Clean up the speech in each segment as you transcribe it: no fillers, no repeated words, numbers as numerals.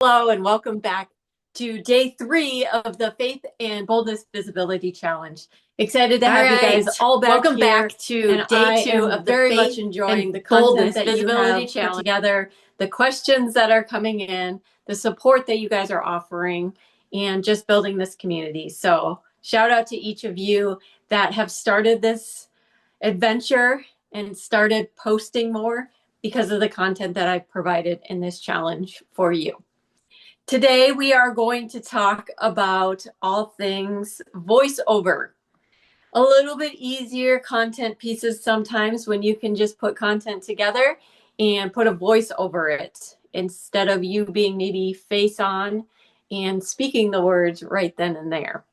Hello and welcome back to day 3 of the Faith and Boldness Visibility Challenge. Excited to have you guys all back Welcome here. back to And day I 2 am of the very much Faith enjoying and the Boldness content that you Visibility have put Challenge. together, the questions that are coming in, the support that you guys are offering, and just building this community. So shout out to each of you that have started this adventure and started posting more because of the content that I've provided in this challenge for you. Today, we are going to talk about all things voiceover. A little bit easier content pieces sometimes when you can just put content together and put a voice over it instead of you being maybe face on and speaking the words right then and there.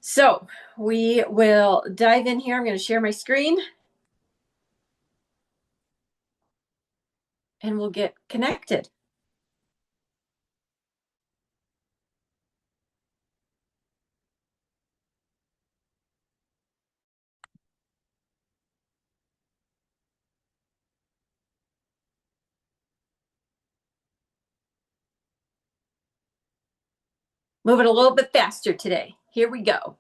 So we will dive in here. I'm going to share my screen and we'll get connected. Moving a little bit faster today. Here we go.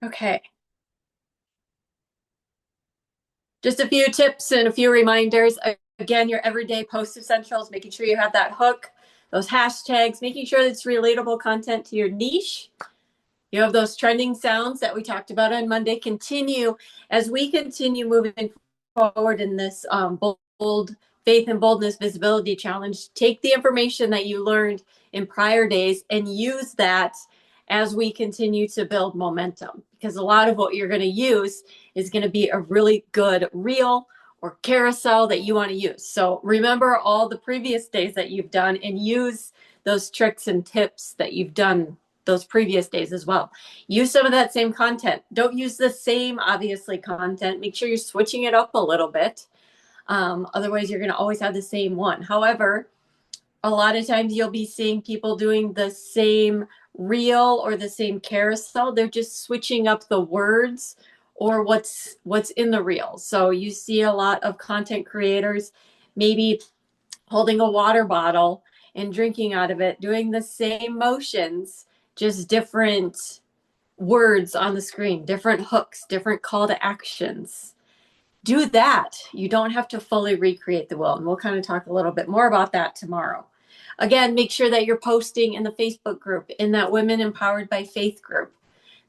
Okay. Just a few tips and a few reminders. Again, your everyday post essentials, making sure you have that hook, those hashtags, making sure that it's relatable content to your niche. You have those trending sounds that we talked about on Monday. Continue as we continue moving forward in this bold faith and boldness visibility challenge. Take the information that you learned in prior days and use that as we continue to build momentum, because a lot of what you're going to use is going to be a really good reel or carousel that you want to use. So remember all the previous days that you've done and use those tricks and tips that you've done those previous days as well. Use some of that same content. Don't use the same, obviously, content. Make sure you're switching it up a little bit. Otherwise, you're going to always have the same one. However, a lot of times you'll be seeing people doing the same reel or the same carousel. They're just switching up the words or what's in the reel. So you see a lot of content creators maybe holding a water bottle and drinking out of it, doing the same motions, just different words on the screen, different hooks, different call to actions. Do that. You don't have to fully recreate the wheel. And we'll kind of talk a little bit more about that tomorrow. Again, make sure that you're posting in the Facebook group, in that Women Empowered by Faith group.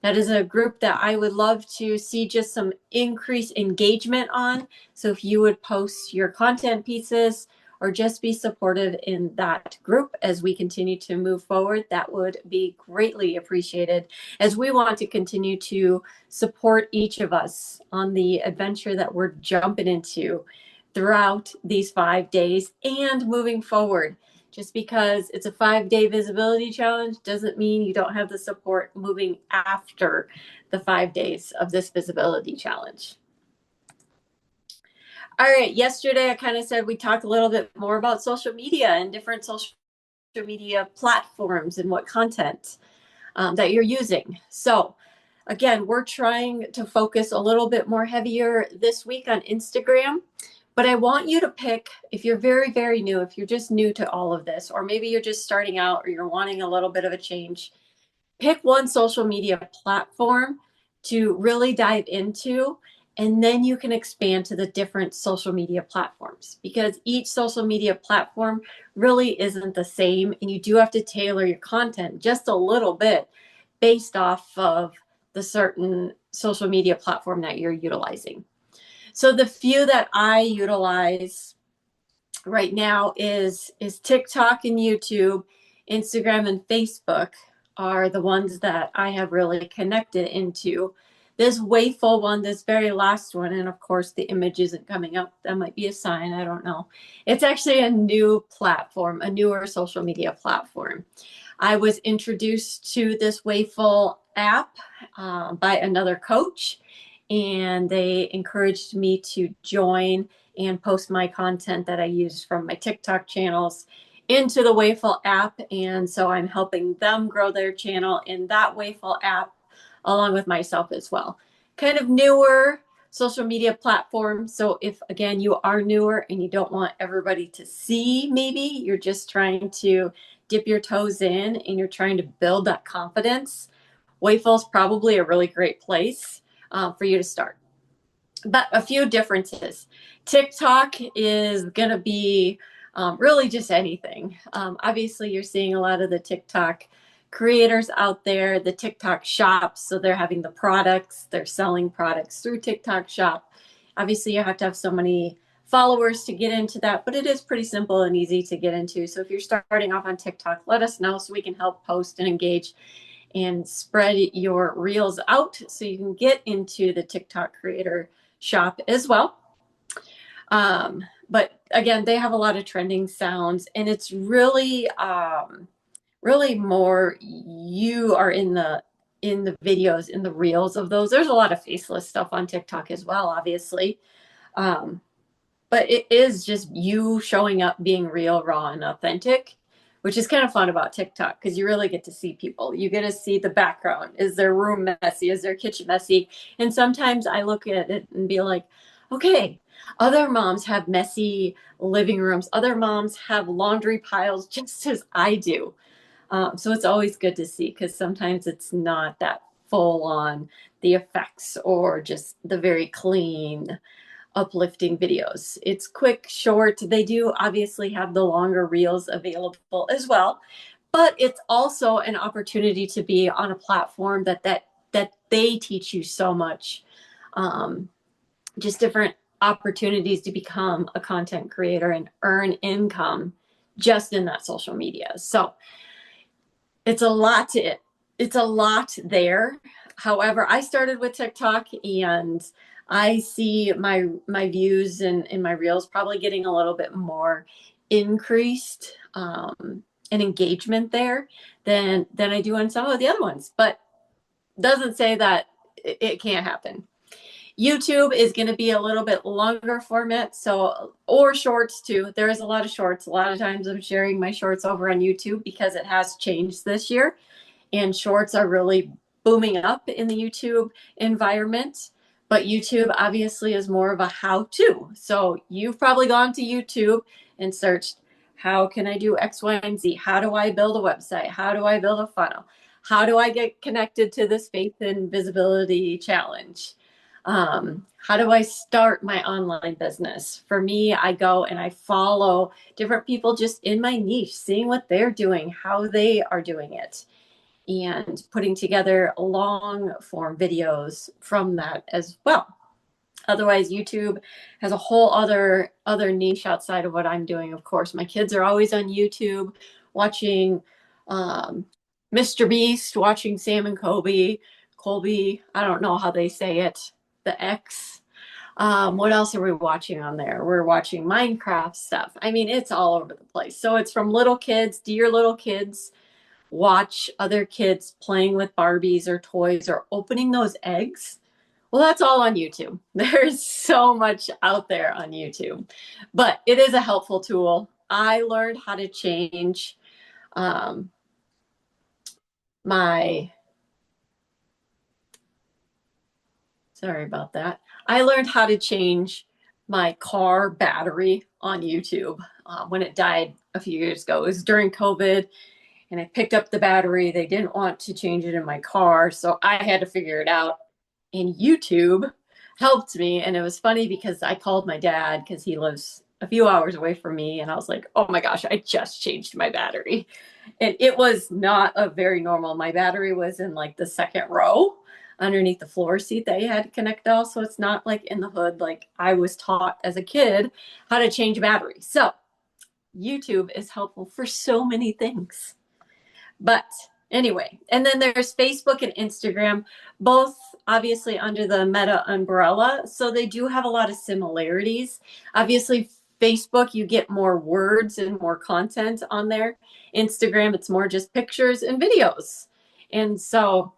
That is a group that I would love to see just some increased engagement on. So if you would post your content pieces or just be supportive in that group as we continue to move forward, that would be greatly appreciated, as we want to continue to support each of us on the adventure that we're jumping into throughout these 5 days and moving forward. Just because it's a 5-day visibility challenge doesn't mean you don't have the support moving after the 5 days of this visibility challenge. All right, yesterday I kind of said we talk a little bit more about social media and different social media platforms and what content that you're using. So again, we're trying to focus a little bit more heavier this week on Instagram. But I want you to pick, if you're very, very new, if you're just new to all of this, or maybe you're just starting out or you're wanting a little bit of a change, pick one social media platform to really dive into, and then you can expand to the different social media platforms, because each social media platform really isn't the same, and you do have to tailor your content just a little bit based off of the certain social media platform that you're utilizing. So the few that I utilize right now is TikTok and YouTube. Instagram and Facebook are the ones that I have really connected into. This Wayful one, this very last one, and of course the image isn't coming up. That might be a sign, I don't know. It's actually a new platform, a newer social media platform. I was introduced to this Wayful app by another coach, and they encouraged me to join and post my content that I use from my TikTok channels into the Wayful app. And so I'm helping them grow their channel in that Wayful app along with myself as well. Kind of newer social media platform. So if, again, you are newer and you don't want everybody to see, maybe you're just trying to dip your toes in and you're trying to build that confidence, Wayful is probably a really great place for you to start. But a few differences. TikTok is going to be really just anything. Obviously, you're seeing a lot of the TikTok creators out there, the TikTok shops. So they're having the products, they're selling products through TikTok shop. Obviously, you have to have so many followers to get into that, but it is pretty simple and easy to get into. So if you're starting off on TikTok, let us know so we can help post and engage and spread your reels out so you can get into the TikTok creator shop as well. But again, they have a lot of trending sounds, and it's really, really more you are in the videos, in the reels of those. There's a lot of faceless stuff on TikTok as well, obviously. But it is just you showing up, being real, raw, and authentic, which is kind of fun about TikTok because you really get to see people. You get to see the background. Is their room messy? Is their kitchen messy? And sometimes I look at it and be like, okay, other moms have messy living rooms. Other moms have laundry piles just as I do. So it's always good to see because sometimes it's not that full on the effects or just the very clean, uplifting videos. It's quick, short. They do obviously have the longer reels available as well, but it's also an opportunity to be on a platform that they teach you so much. Just different opportunities to become a content creator and earn income just in that social media. So it's a lot there. However, I started with TikTok and I see my views in my reels probably getting a little bit more increased and engagement there than I do on some of the other ones. But doesn't say that it can't happen. YouTube is going to be a little bit longer format, so or shorts too. There is a lot of shorts. A lot of times I'm sharing my shorts over on YouTube because it has changed this year, and shorts are really booming up in the YouTube environment. But YouTube obviously is more of a how-to. So you've probably gone to YouTube and searched, how can I do X, Y, and Z? How do I build a website? How do I build a funnel? How do I get connected to this faith and visibility challenge? How do I start my online business? For me, I go and I follow different people just in my niche, seeing what they're doing, how they are doing it, and putting together long form videos from that as well. Otherwise, YouTube has a whole other niche outside of what I'm doing. Of course, my kids are always on YouTube watching Mr. Beast, watching Sam and Colby. I don't know how they say it. The X. What else are we watching on there? We're watching Minecraft stuff. I mean, it's all over the place. So it's from little kids. Do your little kids watch other kids playing with Barbies or toys or opening those eggs? Well, that's all on YouTube. There's so much out there on YouTube, but it is a helpful tool. I learned how to change sorry about that. I learned how to change my car battery on YouTube when it died a few years ago. It was during COVID, and I picked up the battery. They didn't want to change it in my car, so I had to figure it out. And YouTube helped me. And it was funny because I called my dad because he lives a few hours away from me. And I was like, oh my gosh, I just changed my battery. And it was not a very normal. My battery was in like the second row underneath the floor seat that you had to connect all. So it's not like in the hood. Like I was taught as a kid how to change a battery. So YouTube is helpful for so many things. But anyway, and then there's Facebook and Instagram, both obviously under the Meta umbrella. So they do have a lot of similarities. Obviously, Facebook, you get more words and more content on there. Instagram, it's more just pictures and videos. And so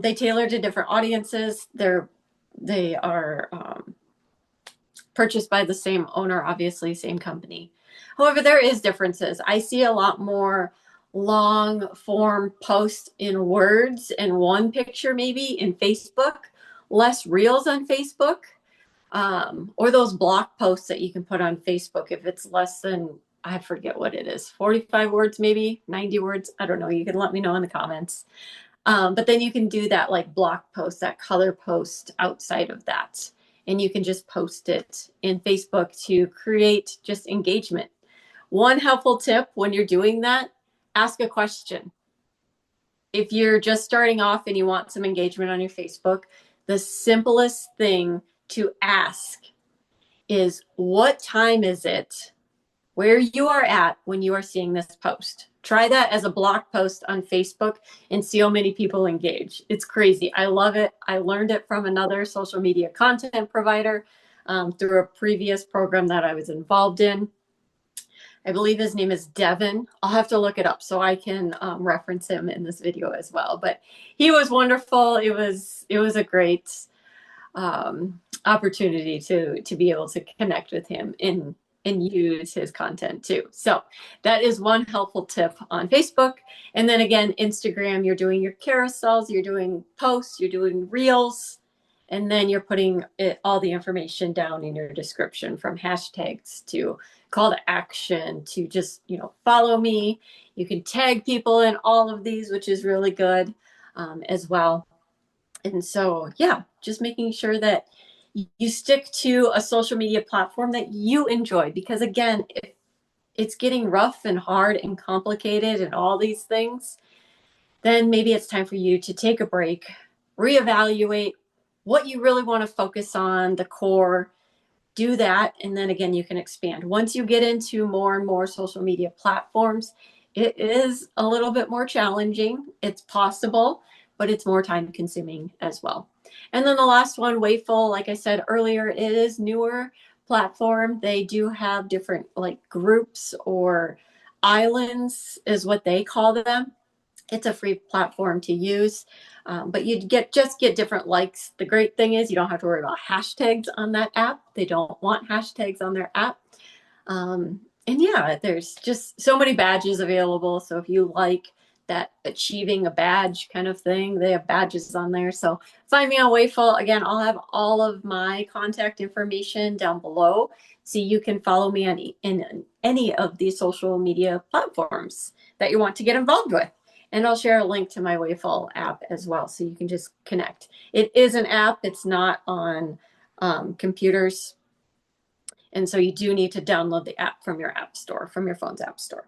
they tailor to different audiences. They are purchased by the same owner, obviously, same company. However, there is differences. I see a lot more long form posts in words and one picture maybe in Facebook, less reels on Facebook, or those block posts that you can put on Facebook if it's less than, I forget what it is, 45 words, maybe 90 words. I don't know. You can let me know in the comments. But then you can do that like block post, that color post outside of that. And you can just post it in Facebook to create just engagement. One helpful tip when you're doing that, ask a question. If you're just starting off and you want some engagement on your Facebook, the simplest thing to ask is, what time is it where you are at when you are seeing this post? Try that as a block post on Facebook and see how many people engage. It's crazy. I love it. I learned it from another social media content provider through a previous program that I was involved in. I believe his name is Devin. I'll have to look it up so I can reference him in this video as well. But he was wonderful. It was a great opportunity to be able to connect with him and use his content too. So that is one helpful tip on Facebook. And then again, Instagram, you're doing your carousels, you're doing posts, you're doing reels, and then you're putting all the information down in your description, from hashtags to call to action to just, follow me. You can tag people in all of these, which is really good as well. And so, yeah, just making sure that you stick to a social media platform that you enjoy, because again, if it's getting rough and hard and complicated and all these things, then maybe it's time for you to take a break, reevaluate what you really want to focus on, the core, do that. And then again, you can expand. Once you get into more and more social media platforms, it is a little bit more challenging. It's possible, but it's more time consuming as well. And then the last one, Wayful, like I said earlier, it is newer platform. They do have different like groups or islands is what they call them. It's a free platform to use, but you just get different likes. The great thing is you don't have to worry about hashtags on that app. They don't want hashtags on their app. And yeah, there's just so many badges available. So if you like that achieving a badge kind of thing, they have badges on there. So find me on Wayful. Again, I'll have all of my contact information down below, so you can follow me in any of these social media platforms that you want to get involved with. And I'll share a link to my Wayful app as well, so you can just connect. It is an app. It's not on computers. And so you do need to download the app from your app store, from your phone's app store.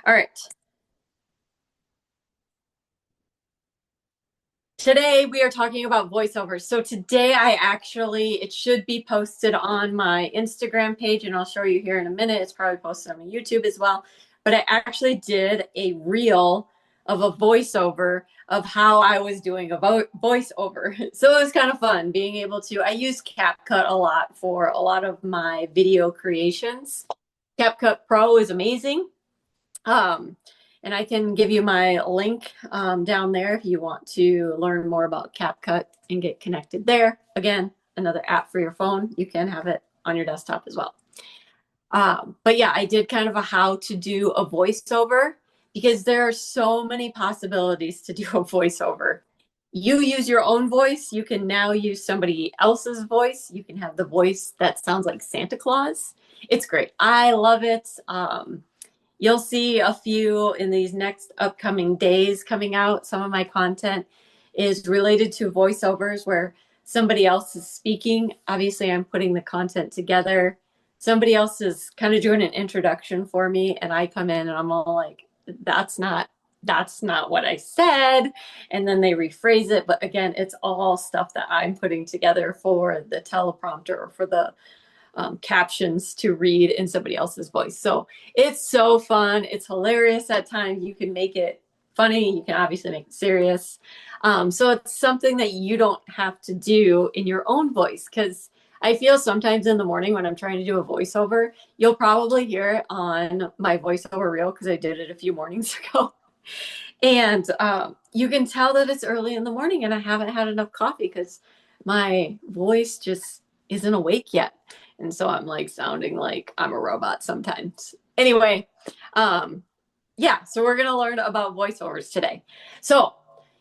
All right. Today we are talking about voiceovers. So today it should be posted on my Instagram page, and I'll show you here in a minute. It's probably posted on my YouTube as well. But I actually did a reel of a voiceover of how I was doing a voiceover. So it was kind of fun being able to, I use CapCut a lot for a lot of my video creations. CapCut Pro is amazing. And I can give you my link down there if you want to learn more about CapCut and get connected there. Again, another app for your phone. You can have it on your desktop as well. But yeah, I did kind of a how to do a voiceover, because there are so many possibilities to do a voiceover. You use your own voice. You can now use somebody else's voice. You can have the voice that sounds like Santa Claus. It's great. I love it. You'll see a few in these next upcoming days coming out. Some of my content is related to voiceovers where somebody else is speaking. Obviously, I'm putting the content together. Somebody else is kind of doing an introduction for me, and I come in and I'm all like, that's not what I said. And then they rephrase it. But again, it's all stuff that I'm putting together for the teleprompter or for the captions to read in somebody else's voice. So it's so fun. It's hilarious at times. You can make it funny. You can obviously make it serious. So it's something that you don't have to do in your own voice, because I feel sometimes in the morning when I'm trying to do a voiceover, you'll probably hear it on my voiceover reel, because I did it a few mornings ago. And you can tell that it's early in the morning and I haven't had enough coffee because my voice just isn't awake yet. And so I'm like sounding like I'm a robot sometimes. Anyway, yeah, so we're going to learn about voiceovers today. So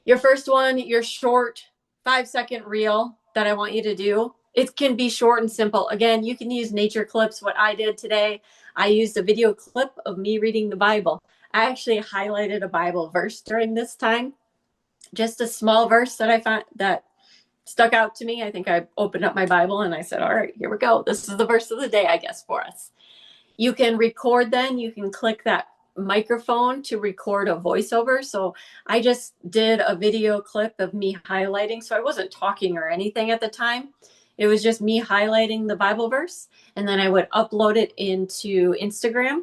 your first one, your short 5-second reel that I want you to do. It can be short and simple. Again, you can use nature clips. What I did today, I used a video clip of me reading the Bible. I actually highlighted a Bible verse during this time, just a small verse that I found that stuck out to me. I think I opened up my Bible and I said, all right, here we go. This is the verse of the day, I guess, for us. You can record then. You can click that microphone to record a voiceover. So I just did a video clip of me highlighting. So I wasn't talking or anything at the time. It was just me highlighting the Bible verse. And then I would upload it into Instagram.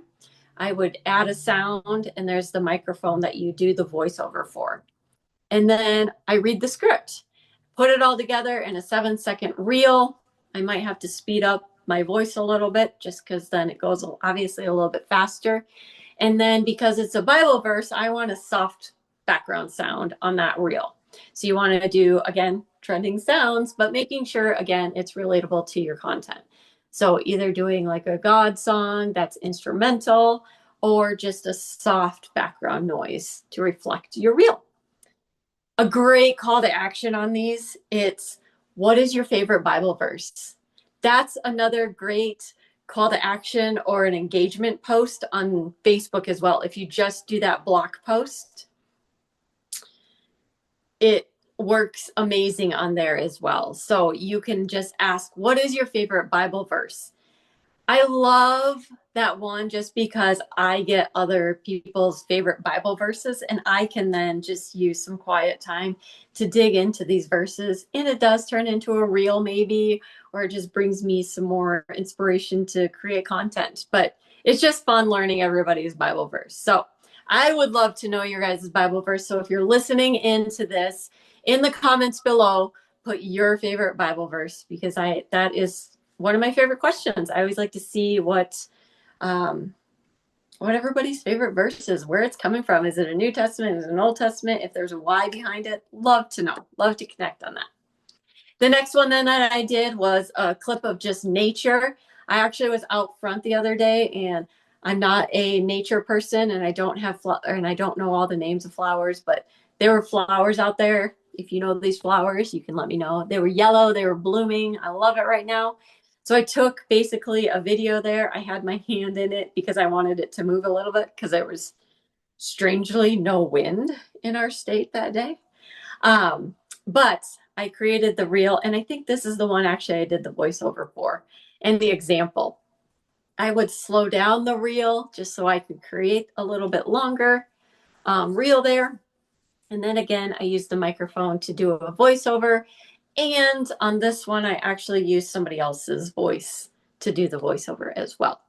I would add a sound, and there's the microphone that you do the voiceover for. And then I read the script, put it all together in a 7-second reel. I might have to speed up my voice a little bit just because then it goes obviously a little bit faster. And then because it's a Bible verse, I want a soft background sound on that reel. So you want to do, again, trending sounds, but making sure, again, it's relatable to your content. So either doing like a God song that's instrumental or just a soft background noise to reflect your reel. A great call to action on these, it's what is your favorite Bible verse? That's another great call to action or an engagement post on Facebook as well. If you just do that block post, it works amazing on there as well. So you can just ask, what is your favorite Bible verse? I love that one just because I get other people's favorite Bible verses and I can then just use some quiet time to dig into these verses. And it does turn into a reel maybe, or it just brings me some more inspiration to create content. But it's just fun learning everybody's Bible verse. So I would love to know your guys' Bible verse. So if you're listening into this, in the comments below, put your favorite Bible verse because that is one of my favorite questions. I always like to see what everybody's favorite verse is, where it's coming from. Is it a New Testament? Is it an Old Testament? If there's a why behind it, love to know. Love to connect on that. The next one then that I did was a clip of just nature. I actually was out front the other day, and I'm not a nature person, and I don't have and I don't know all the names of flowers, but there were flowers out there. If you know these flowers, you can let me know. They were yellow. They were blooming. I love it right now. So I took basically a video there. I had my hand in it because I wanted it to move a little bit because there was strangely no wind in our state that day. But I created the reel, and I think this is the one actually I did the voiceover for. And the example, I would slow down the reel just so I could create a little bit longer reel there. And then again, I used the microphone to do a voiceover. And on this one, I actually used somebody else's voice to do the voiceover as well.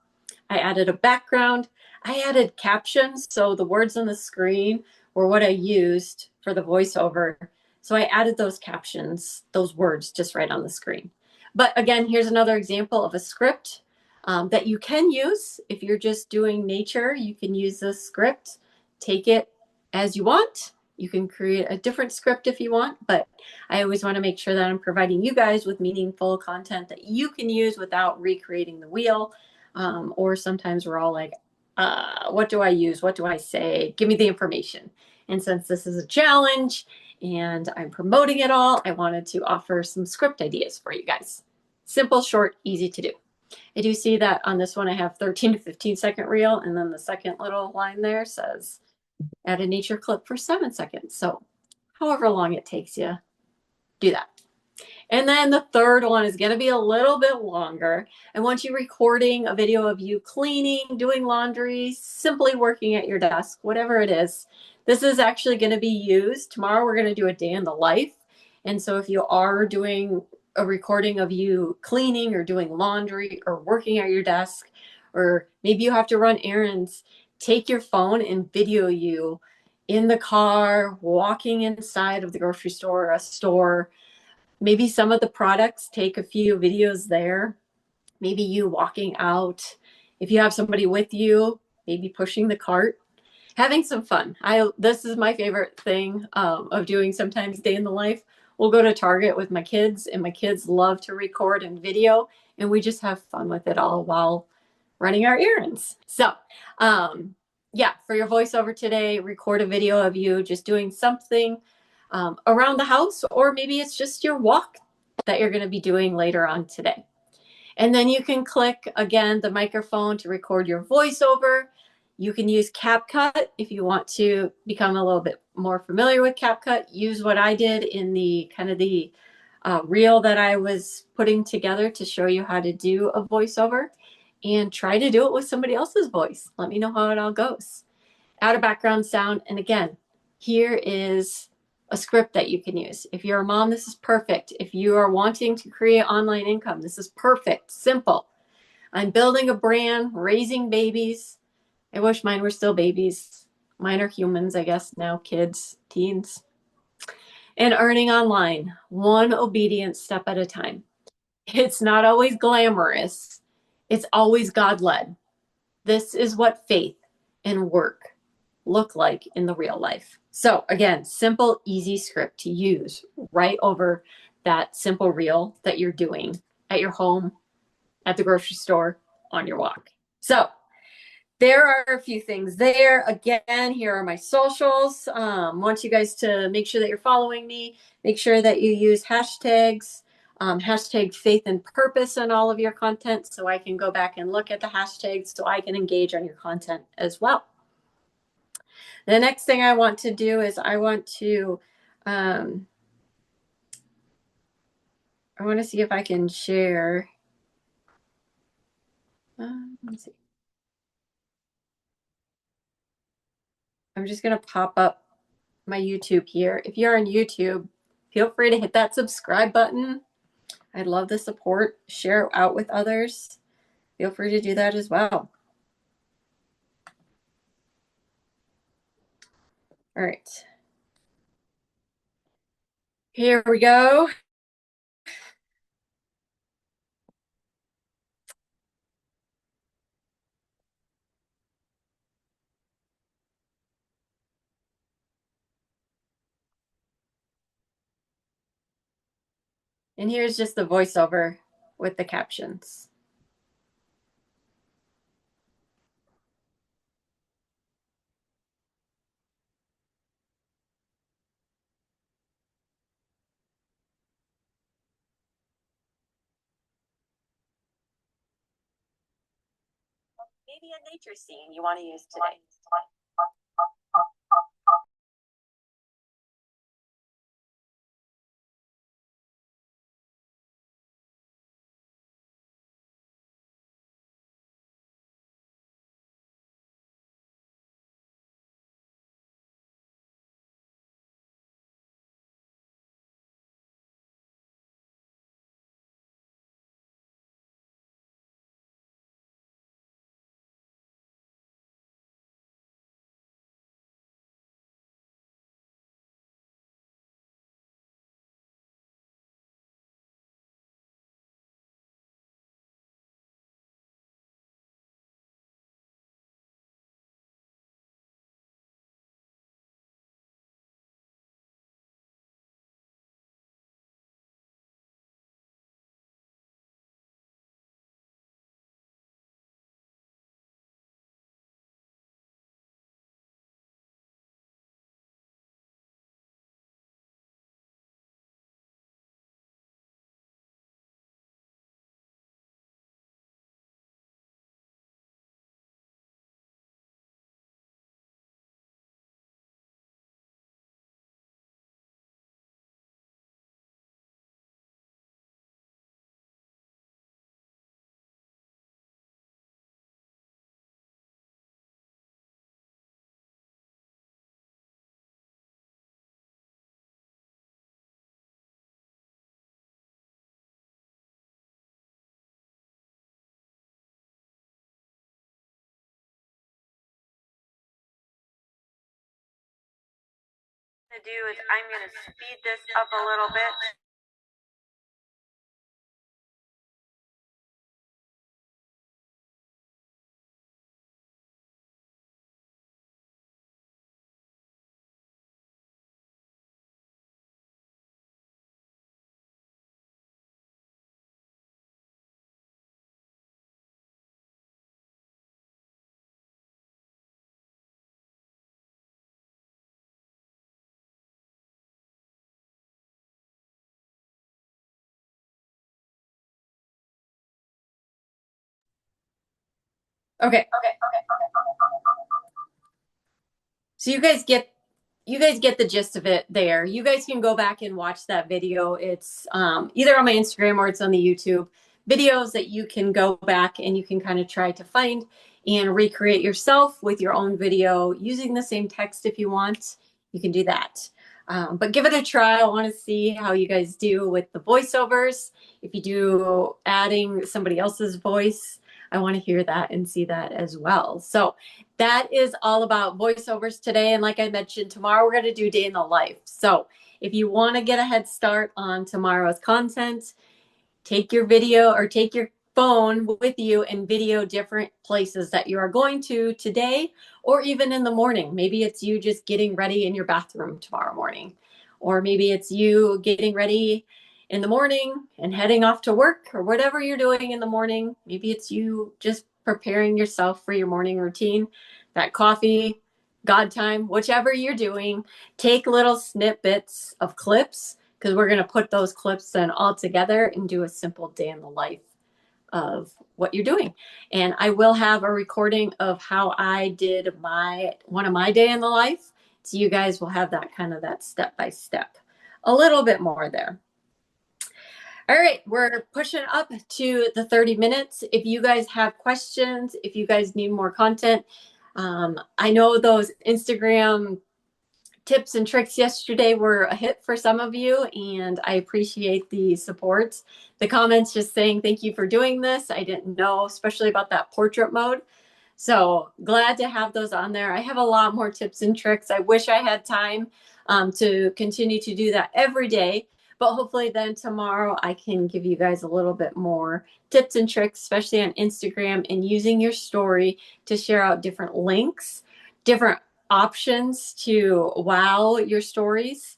I added a background. I added captions. So the words on the screen were what I used for the voiceover. So I added those captions, those words just right on the screen. But again, here's another example of a script that you can use. If you're just doing nature, you can use this script, take it as you want. You can create a different script if you want, but I always want to make sure that I'm providing you guys with meaningful content that you can use without recreating the wheel. Or sometimes we're all like, what do I use? What do I say? Give me the information. And since this is a challenge and I'm promoting it all, I wanted to offer some script ideas for you guys. Simple, short, easy to do. I do see that on this one I have 13 to 15 second reel, and then the second little line there says add a nature clip for 7 seconds. So however long it takes you, do that. And then the third one is going to be a little bit longer. I want you recording a video of you cleaning, doing laundry, simply working at your desk, whatever it is. This is actually going to be used. Tomorrow we're going to do a day in the life. And so if you are doing a recording of you cleaning or doing laundry or working at your desk, or maybe you have to run errands, take your phone and video you in the car, walking inside of the grocery store or a store. Maybe some of the products, take a few videos there. Maybe you walking out. If you have somebody with you, maybe pushing the cart, having some fun. This is my favorite thing of doing sometimes day in the life. We'll go to Target with my kids, and my kids love to record and video. and we just have fun with it all while running our errands. So, yeah, for your voiceover today, record a video of you just doing something around the house, or maybe it's just your walk that you're going to be doing later on today. And then you can click again the microphone to record your voiceover. You can use CapCut if you want to become a little bit more familiar with CapCut. Use what I did in the kind of the reel that I was putting together to show you how to do a voiceover, and try to do it with somebody else's voice. Let me know how it all goes. Add a background sound. And again, here is a script that you can use. If you're a mom, this is perfect. If you are wanting to create online income, this is perfect. Simple. I'm building a brand, raising babies. I wish mine were still babies. Mine are humans, I guess, now, kids, teens. And earning online, one obedient step at a time. It's not always glamorous. It's always God-led. This is what faith and work look like in the real life. So again, simple, easy script to use right over that simple reel that you're doing at your home, at the grocery store, on your walk. So there are a few things there. Again, here are my socials. Want you guys to make sure that you're following me. Make sure that you use hashtags, hashtag faith and purpose in all of your content, so I can go back and look at the hashtags so I can engage on your content as well. The next thing I want to do is I want to see if I can share. Let's see. I'm just going to pop up my YouTube here. If you're on YouTube, feel free to hit that subscribe button. I'd love the support. Share it out with others. Feel free to do that as well. All right. Here we go. And here's just the voiceover with the captions. Maybe a nature scene you want to use today. To do is I'm going to speed this up a little bit. Okay. So you guys get the gist of it there. You guys can go back and watch that video. It's either on my Instagram or it's on the YouTube videos that you can go back and you can kind of try to find and recreate yourself with your own video using the same text if you want. You can do that. But give it a try. I want to see how you guys do with the voiceovers. If you do adding somebody else's voice, I want to hear that and see that as well. So that is all about voiceovers today. And like I mentioned, tomorrow we're going to do day in the life. So if you want to get a head start on tomorrow's content, take your video or take your phone with you and video different places that you are going to today or even in the morning. Maybe it's you just getting ready in your bathroom tomorrow morning, or maybe it's you getting ready in the morning and heading off to work or whatever you're doing in the morning. Maybe it's you just preparing yourself for your morning routine, that coffee, God time, whichever you're doing. Take little snippets of clips because we're going to put those clips then all together and do a simple day in the life of what you're doing. And I will have a recording of how I did one of my day in the life. So you guys will have that kind of that step by step, a little bit more there. All right, we're pushing up to the 30 minutes. If you guys have questions, if you guys need more content, I know those Instagram tips and tricks yesterday were a hit for some of you, and I appreciate the support. The comments just saying thank you for doing this. I didn't know, especially about that portrait mode. So glad to have those on there. I have a lot more tips and tricks. I wish I had time to continue to do that every day, but hopefully then tomorrow I can give you guys a little bit more tips and tricks, especially on Instagram and using your story to share out different links, different options to wow your stories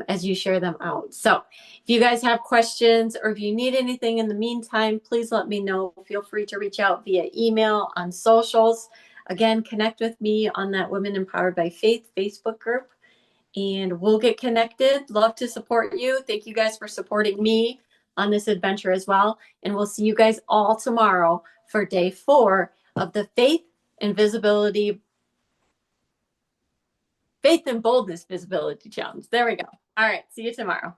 as you share them out. So if you guys have questions or if you need anything in the meantime, please let me know. Feel free to reach out via email, on socials. Again, connect with me on that Women Empowered by Faith Facebook group and we'll get connected. Love to support you. Thank you guys for supporting me on this adventure as well. And we'll see you guys all tomorrow for day 4 of the Faith and Boldness Visibility Challenge. There we go. All right. See you tomorrow.